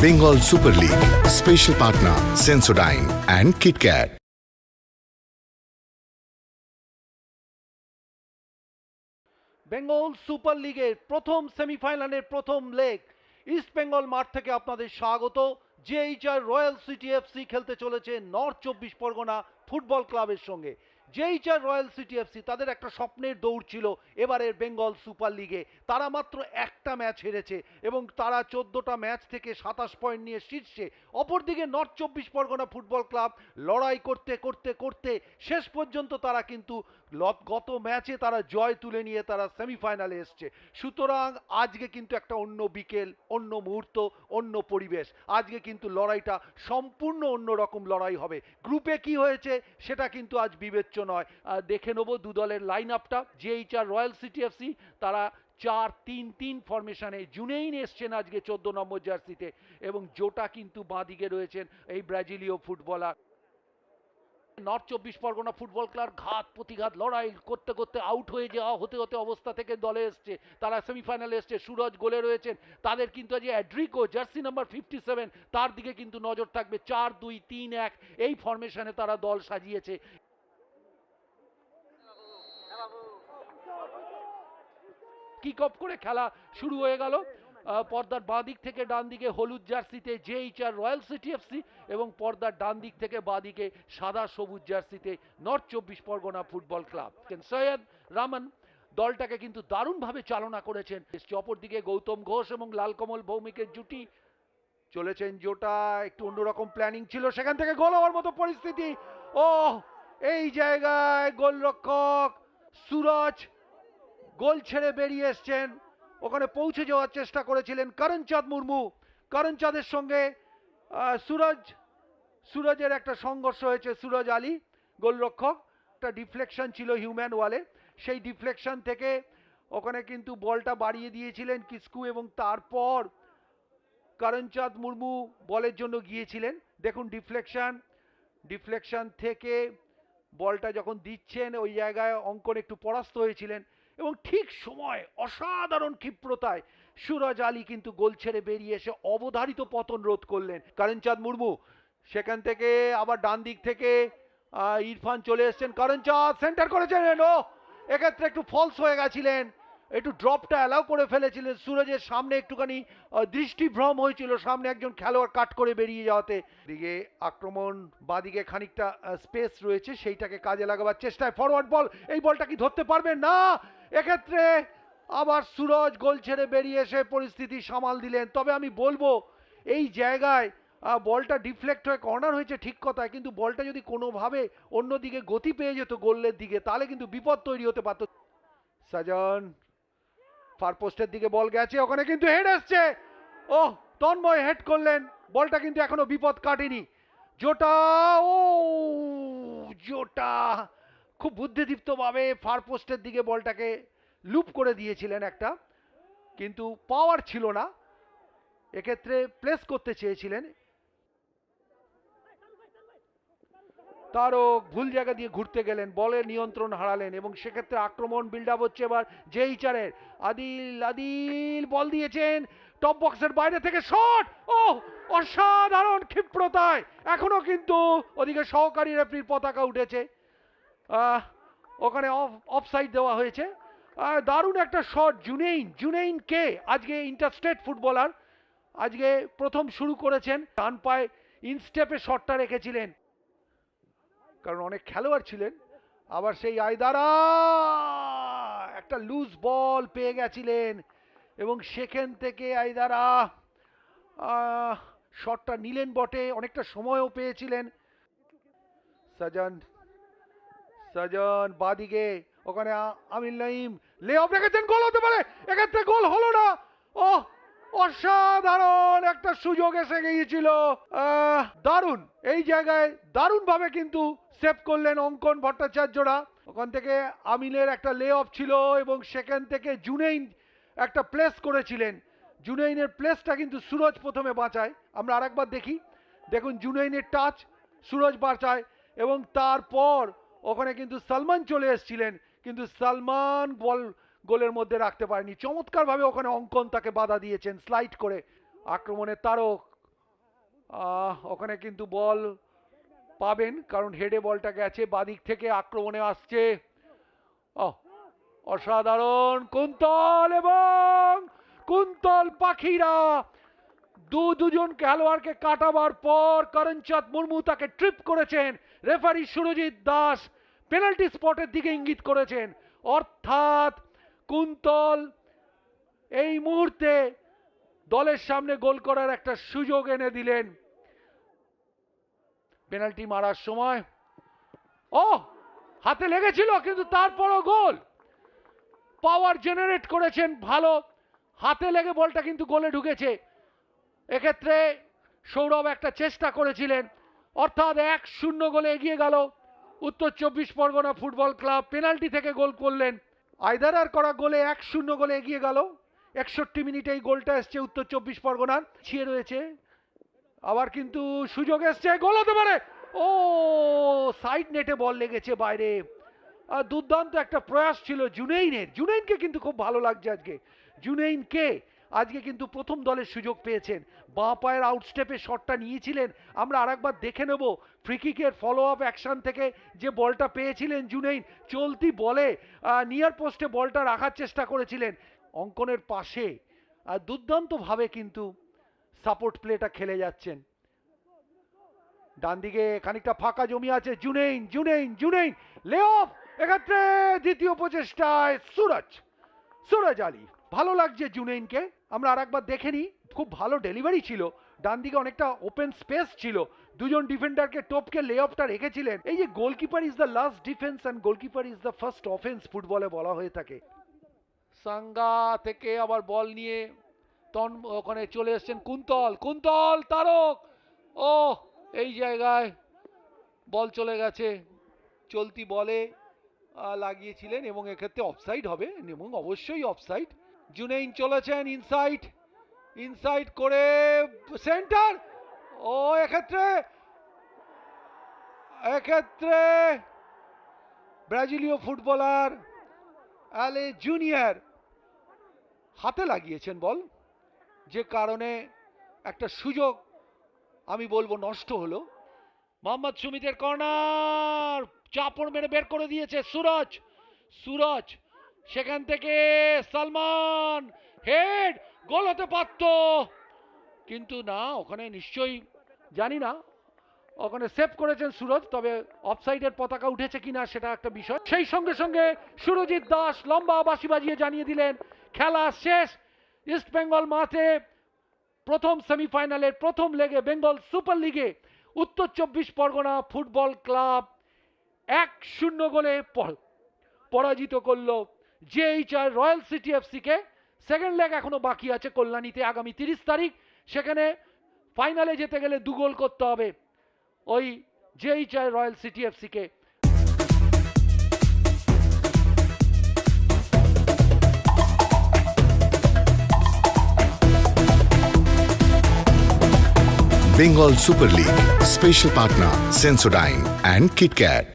Bengal Super League. Special partner Sensodyne and KitKat. Bengal super লিগের প্রথম সেমিফাইনালের প্রথম লেগ ইস্ট বেঙ্গল মাঠ থেকে আপনাদের স্বাগত। জেএইচআর রয়্যাল সিটি এফসি খেলতে চলেছে নর্থ 24 পরগনা ফুটবল ক্লাবের সঙ্গে। জেএইচআর রয়্যাল সিটি এফসি তাদের একটা স্বপ্নের দৌড় ছিল এবারের বেঙ্গল সুপার লিগে। তারা মাত্র একটা ম্যাচ হেরেছে এবং তারা 14টা ম্যাচ থেকে 27 পয়েন্ট নিয়ে শীর্ষে। অপরদিকে নর্থ 24 পরগনা ফুটবল ক্লাব লড়াই করতে করতে করতে শেষ পর্যন্ত তারা কিন্তু গত ম্যাচে তারা জয় তুলে নিয়ে তারা সেমিফাইনালে এসছে। সুতরাং আজকে কিন্তু একটা অন্য বিকেল, অন্য মুহূর্ত, অন্য পরিবেশ। আজকে কিন্তু লড়াইটা সম্পূর্ণ অন্য রকম লড়াই হবে। গ্রুপে কি হয়েছে সেটা কিন্তু আজ বিবেচ্য নয়। দেখে নেবো দু দলের লাইন আপটা। জেএইচআর রয়্যাল সিটি এফসি তারা 4-3-3 ফরমেশনে জুনেইন এসছেন আজকে 14 নম্বর জার্সিতে এবং জোটা কিন্তু বাঁদিকে রয়েছেন এই ব্রাজিলীয় footballer. North 24 Parganas football club ঘাত প্রতিঘাত লড়াই করতে করতে আউট হয়ে যাওয়া হতে হতে অবস্থা থেকে দলে এসছে, তারা সেমিফাইনালে এসছে। সুরজ গোলে রয়েছেন, তাদের কিন্তু আজ অ্যাড্রিকো জার্সি নাম্বার 57 তার দিকে কিন্তু নজর থাকবে। 4-2-3-1 এই ফরমেশনে তারা দল সাজিয়েছে। কিক অফ করে খেলা শুরু হয়ে গেল। পর্দার বাঁ দিক থেকে ডান দিকে হলুদ জার্সিতে জেএইচআর রয়্যাল সিটি এফসি এবং পর্দার ডান দিক থেকে বাঁ দিকে সাদা সবুজ জার্সিতে north 24 Parganas football club. Syed Raman দলটাকে কিন্তু দারুণভাবে চালনা করেছেন। অপরদিকে গৌতম ঘোষ এবং লালকমল ভৌমিকের জুটি চলেছেন। জোটা একটু অন্যরকম প্ল্যানিং ছিল, সেখান থেকে গোল হওয়ার মতো পরিস্থিতি। ও এই জায়গায় গোলরক্ষক সুরজ গোল ছেড়ে বেরিয়ে এসছেন। ওখানে পৌঁছে যাওয়ার চেষ্টা করেছিলেন করণচাঁদ মুর্মু। করণচাঁদের সঙ্গে সুরজের একটা সংঘর্ষ হয়েছে। সুরজ আলী গোলরক্ষক, একটা ডিফ্লেকশন ছিল হিউম্যান ওয়ালে, সেই ডিফ্লেকশন থেকে ওখানে কিন্তু বলটা বাড়িয়ে দিয়েছিলেন কিসকু এবং তারপর করণচাঁদ মুর্মু বলের জন্য গিয়েছিলেন। দেখুন ডিফ্লেকশন থেকে বলটা যখন দিচ্ছেন ওই জায়গায় অঙ্কন একটু পরাস্ত হয়েছিলেন এবং ঠিক সময় অসাধারণ ক্ষিপ্রতায় সুরজ আলী কিন্তু গোল ছেড়ে বেরিয়ে এসে অবধারিত পতন রোধ করলেন করণচাঁদ মুর্মু। সেখান থেকে আবার ডান দিক থেকে ইরফান চলে এসছেন। করণচাঁদ সেন্টার করেছেন, ও এক্ষেত্রে একটু ফলস হয়ে গেছিলেন, একটু ড্রপটা অ্যালাউ করে ফেলেছিলেন। সুরজের সামনে একটুখানি দৃষ্টিভ্রম হয়েছিল, সামনে একজন খেলোয়াড় কাট করে বেরিয়ে যাওয়াতে। দিকে আক্রমণ বাদিকে খানিকটা স্পেস রয়েছে, সেইটাকে কাজে লাগাবার চেষ্টায় ফরওয়ার্ড বল, এই বলটা কি ধরতে পারবেন না। এক্ষেত্রে আবার সুরজ গোল ছেড়ে বেরিয়ে এসে পরিস্থিতি সামাল দিলেন। তবে আমি বলবো এই জায়গায় বলটা ডিফ্লেক্ট হয়ে কর্নার হয়েছে ঠিক কথা, কিন্তু বলটা যদি কোনোভাবে অন্যদিকে গতি পেয়ে যেত গোলের দিকে তাহলে কিন্তু বিপদ তৈরি হতে পারত। সাজন ফার পোস্টের দিকে বল গেছে, ওখানে কিন্তু হেড আসছে। ও তন্ময় হেড করলেন, বলটা কিন্তু এখনো বিপদ কাটেনি। জোটা খুব বুদ্ধিদীপ্ত ভাবে ফার পোস্টের দিকে বলটাকে লুপ করে দিয়েছিলেন একটা, কিন্তু পাওয়ার ছিল না, এক্ষেত্রে প্লেস করতে চেয়েছিলেন। তারও ভুল জায়গা দিয়ে ঘুরতে গেলেন, বলের নিয়ন্ত্রণ হারালেন এবং সেক্ষেত্রে আক্রমণ বিল্ড আপ হচ্ছে এবার জেএইচআরের। আদিল বল দিয়েছেন টপ বক্সের বাইরে থেকে শট, ও অসাধারণ ক্ষিপ্রতায় এখনো কিন্তু ওদিকে সহকারী রেফারির পতাকা উঠেছে, ওখানে অফসাইড দেওয়া হয়েছে। দারুণ একটা শট। জুনেইন কে আজকে ইন্টারস্টেট ফুটবলার, আজকে প্রথম শুরু করেছেন, ডান পায়ে ইনস্টেপে শটটা রেখেছিলেন কারণ অনেক খেলোয়াড় ছিলেন। আবার সেই আয়দারা একটা লুজ বল পেয়ে গেছিলেন এবং সেখান থেকে আয়দারা শটটা নিলেন বটে, অনেকটা সময়ও পেয়েছিলেন। সাজন বাদিকে, ওখানে আমির নাইম লে অফ রেখেছেন, গোল হতে পারে, এক্ষেত্রে গোল হলো না। ও অসাধারণ একটা সুযোগ এসে গিয়েছিল, দারুণ এই জায়গায় দারুণ ভাবে কিন্তু সেভ করলেন অঙ্কন ভট্টাচার্যরা। ওখান থেকে আমিলের একটা লে অফ ছিল এবং সেখান থেকে জুনেইন একটা প্লেস করেছিলেন। জুনেইনের প্লেসটা কিন্তু সুরজ প্রথমে বাঁচায়, আমরা আরেকবার দেখি। দেখুন জুনেইনের টাচ, সুরজ বাঁচায় এবং তারপর ওখানে কিন্তু সালমান চলে এসেছিলেন, কিন্তু সালমান গোলের মধ্যে রাখতে পারেনি। চমৎকারভাবে ওখানে অঙ্কন তাকে বাধা দিয়েছেন স্লাইড করে। আক্রমণের তারক ওখানে কিন্তু বল পাবেন, কারণ হেডে বলটা গেছে, বাদিক থেকে আক্রমণে আসছে। অসাধারণ কুন্তল, এবং কুন্তল পাখিরা দুজন খেলোয়াড়কে কাটাবার পর করণচাঁদ মুর্মু তাকে ট্রিপ করেছেন। রেফারি সুরজিৎ দাস পেনাল্টি স্পটের দিকে ইঙ্গিত করেছেন, অর্থাৎ কুন্তল এই মুহূর্তে দলের সামনে গোল করার একটা সুযোগ এনে দিলেন। পেনাল্টি মারার সময় হাতে লেগেছিল, কিন্তু তারপরও গোল। পাওয়ার জেনারেট করেছেন ভালো, হাতে লেগে বলটা কিন্তু গোলে ঢুকেছে। এক্ষেত্রে সৌরভ একটা চেষ্টা করেছিলেন, অর্থাৎ 1-0 গোলে এগিয়ে গেল উত্তর 24 পরগনা ফুটবল ক্লাব। পেনাল্টি থেকে গোল করলেন, আইদারার করা গোলে 1-0 গোলে এগিয়ে গেল। 61 মিনিটে এই গোলটা এসছে উত্তর 24 পরগনার। ছিয়ে রয়েছে, আবার কিন্তু সুযোগ এসছে, গোল হতে পারে। সাইড নেটে বল লেগেছে বাইরে। দুর্দান্ত একটা প্রয়াস ছিল জুনেইনের। জুনেইনকে কিন্তু খুব ভালো লাগছে আজকে। জুনেইনকে আজকে কিন্তু প্রথম দলের সুযোগ পেয়েছেন। বাঁ পায়ের আউটস্টেপে শটটা নিয়েছিলেন, আমরা আরেকবার দেখে নেব। ফ্রিকিকের ফলো আপ অ্যাকশন থেকে যে বলটা পেয়েছিলেন জুনেইন, চলতি বলে নিয়ার পোস্টে বলটা রাখার চেষ্টা করেছিলেন অঙ্কনের পাশে। দুর্দান্তভাবে কিন্তু সাপোর্ট প্লেটা খেলে যাচ্ছেন। ডান দিকে খানিকটা ফাঁকা জমি আছে, জুনেইন জুনেইন জুনেইন লে অফ। এক্ষেত্রে দ্বিতীয় প্রচেষ্টায় সুরজ আলী। ভালো লাগছে জুনেইনকে, আমরা আরেকবার দেখে নিই। খুব ভালো ডেলিভারি ছিল, ডান দিকে অনেকটা ওপেন স্পেস ছিল, দুজন ডিফেন্ডারকে টপকে লে অফটা রেখেছিলেন। এই যে goalkeeper is the last defence and goalkeeper is the first offence ফুটবলে বলা হয়ে থাকে। সাঙ্গা থেকে আবার বল নিয়ে ওখানে চলে এসছেন কুন্তল তারক। এই জায়গায় বল চলে গেছে, চলতি বলে লাগিয়েছিলেন, এবং এক্ষেত্রে অফসাইড হবে, এবং অবশ্যই অফসাইড। জুনেইন চলেছেন ইনসাইড করে সেন্টার। এক্ষেত্রে ব্রাজিলীয় ফুটবলার অ্যালে জুনিয়র হাতে লাগিয়েছেন বল, যে কারণে একটা সুযোগ আমি বলবো নষ্ট হলো। মোহাম্মদ সুমিতের কর্নার, চাপড় মেরে বের করে দিয়েছে সুরজ। সেখান থেকে সালমান, হেড, গোল হতে পারত, কিন্তু না, ওখানে নিশ্চয়ই জানি না ওখানে সেভ করেছেন সুরজ, তবে অফসাইডের পতাকা উঠেছে কিনা সেটা একটা বিষয়। সেই সঙ্গে সঙ্গে সুরজিৎ দাস লম্বা বাঁশি বাজিয়ে জানিয়ে দিলেন খেলা শেষ। ইস্ট বেঙ্গল মাঠে প্রথম সেমিফাইনালের প্রথম লেগে বেঙ্গল সুপার লিগে উত্তর 24 পরগনা ফুটবল ক্লাব 1-0 গোলে পরাজিত করলো জেএইচআই রয়্যাল সিটি এফসিকে। সেকেন্ড লেগ এখনো বাকি আছে কল্যাণীতে আগামী 30 তারিখ। সেখানে ফাইনালে যেতে গেলে 2 গোল করতে হবে ওই জেএইচআই রয়্যাল সিটি এফসিকে। Bengal Super League. Special partner Sensodyne and KitKat.